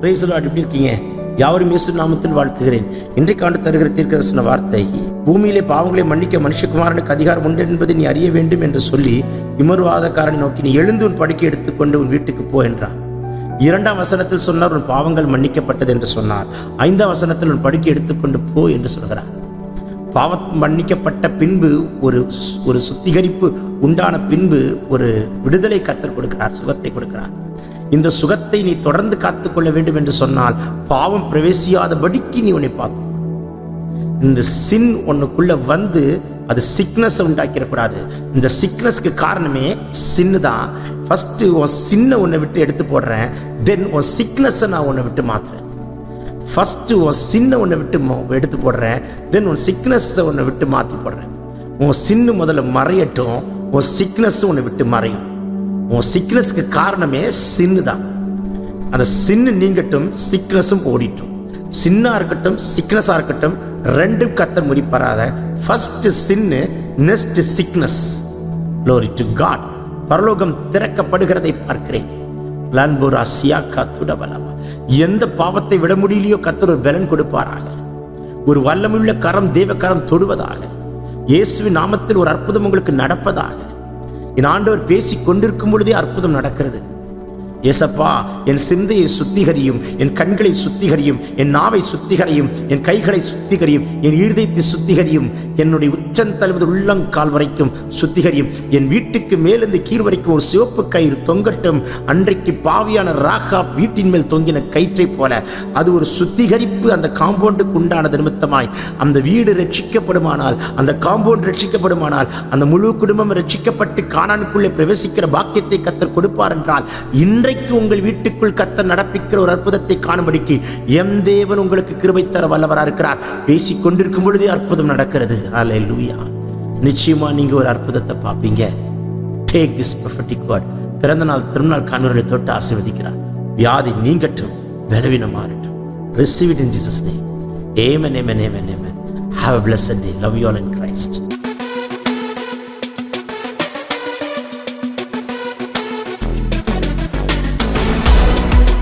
Praise the Lord. எப்படி இருக்கீங்க? யாவரும் இயேசு நாமத்தில் வாழ்த்துகிறேன். இன்றைக்கு ஆண்டு தருகிற தீர்க்கதரிசன வார்த்தை, பூமியிலே பாவங்களை மன்னிக்க மனுஷகுமாரனுக்கு அதிகாரம் உண்டு என்பதை நீ அறிய வேண்டும் என்று சொல்லி விமர்வாதக்காரனை நோக்கி, நீ எழுந்து உன் படுக்கை எடுத்துக்கொண்டு உன் வீட்டுக்கு போ என்றார். 2ஆம் வசனத்தில் சொன்னார், உன் பாவங்கள் மன்னிக்கப்பட்டது என்று சொன்னார். 5ஆம் வசனத்தில் உன் படுக்கை எடுத்துக்கொண்டு போ என்று சொல்கிறார். பாவம் மன்னிக்கப்பட்ட பின்பு ஒரு சுத்திகரிப்பு உண்டான பின்பு ஒரு விடுதலை கர்த்தர் கொடுக்கிறார், சுகத்தை கொடுக்கிறார். இந்த சுகத்தை நீ தொடர்ந்து காத்துக்கொள்ள வேண்டும் என்று சொன்னால் பாவம் பிரவேசியாதபடிக்கு நீ உன்னை பார்த்து. இந்த சின் உன்னுக்குள்ள வந்து அது சிக்னஸ் உண்டாக்கிடக்கூடாது. இந்த சிக்னஸ்க்கு காரணமே சின்னு தான். ஃபர்ஸ்ட் உன் சின்ன உன்னை விட்டு எடுத்து போடுறேன், தென் உன் சிக்னஸை நான் உன்னை விட்டு மாத்துறேன். ஃபர்ஸ்ட் உன் சின்ன உன்னை விட்டு எடுத்து போடுறேன், தென் உன் சிக்னஸை உன்னை விட்டு மாற்றி போடுறேன். உன் சின்னு முதல்ல மறையட்டும், உன் சிக்னஸ் உன்னை விட்டு மறையும். உன் சிக்னஸ்க்கு காரணமே சின்னு தான். அந்த சின்னு நீங்கட்டும், சிக்னஸும் ஓடிட்டும். சின்னா இருக்கட்டும், சிக்னஸா இருக்கட்டும், ரெண்டும் கர்த்தர் முறிப்பறாத. First sin, next sickness. Glory to God. பரலோகம் திறக்கப்படுகிறதை பார்க்கிறேன். லான்பூரா சியாக்கா துடபலமா. எந்த பாவத்தை விட முடியலையோ கர்த்தர் ஒரு பலன் கொடுப்பாராக. ஒரு வல்லமையுள்ள கரம், தேவ கரம் தொடுவதாக. இயேசுவின் நாமத்தில் ஒரு அற்புதம் உங்களுக்கு நடப்பதாக. என் ஆண்டவர் பேசிக் கொண்டிருக்கும் பொழுதே அற்புதம் நடக்கிறது. ஏசப்பா, என் சிந்தையை சுத்திகரியும், என் கண்களை சுத்திகரியும், என் நாவை சுத்திகரியும், என் கைகளை சுத்திகரியும், என் இருதயத்தை சுத்திகரியும், என்னுடைய உச்சந்தலைவது உள்ளங்கால் வரைக்கும் சுத்திகரியும். என் வீட்டுக்கு மேலிருந்து கீழ் வரைக்கும் ஒரு சிவப்பு கயிறு தொங்கட்டும். அன்றைக்கு பாவியான ராகாப் வீட்டின் மேல் தொங்கின கயிற்றை போல அது ஒரு சுத்திகரிப்பு. அந்த காம்பவுண்டுக்கு உண்டான நிமித்தமாய் அந்த வீடு ரட்சிக்கப்படுமானால், அந்த காம்பவுண்ட் ரட்சிக்கப்படுமானால், அந்த முழு குடும்பம் ரட்சிக்கப்பட்டு கானானுக்குள்ளே பிரவேசிக்கிற பாக்கியத்தை கர்த்தர் கொடுப்பார் என்றால், இன்றைக்கு உங்கள் வீட்டுக்குள் கர்த்தர் நடப்பிக்கிற ஒரு அற்புதத்தை காணும்படிக்கு எம் தேவன் உங்களுக்கு கிருபை தர வல்லவராக இருக்கிறார். பேசிக் கொண்டிருக்கும் பொழுதே அற்புதம் நடக்கிறது. ஹல்லேலூயா. நிச்சயமா நீங்க ஒரு அற்புதத்தை பார்ப்பீங்க. Take this prophetic word. பிறந்த நாள் திருநாள் காண்பவர்களை தொட்டு ஆசீர்வதிக்கிறார். வியாதி நீங்கட்டும், பலவீனம் மாறட்டும். Receive it in Jesus name. Amen, amen, amen, amen. Have a blessed day. Love you all in Christ.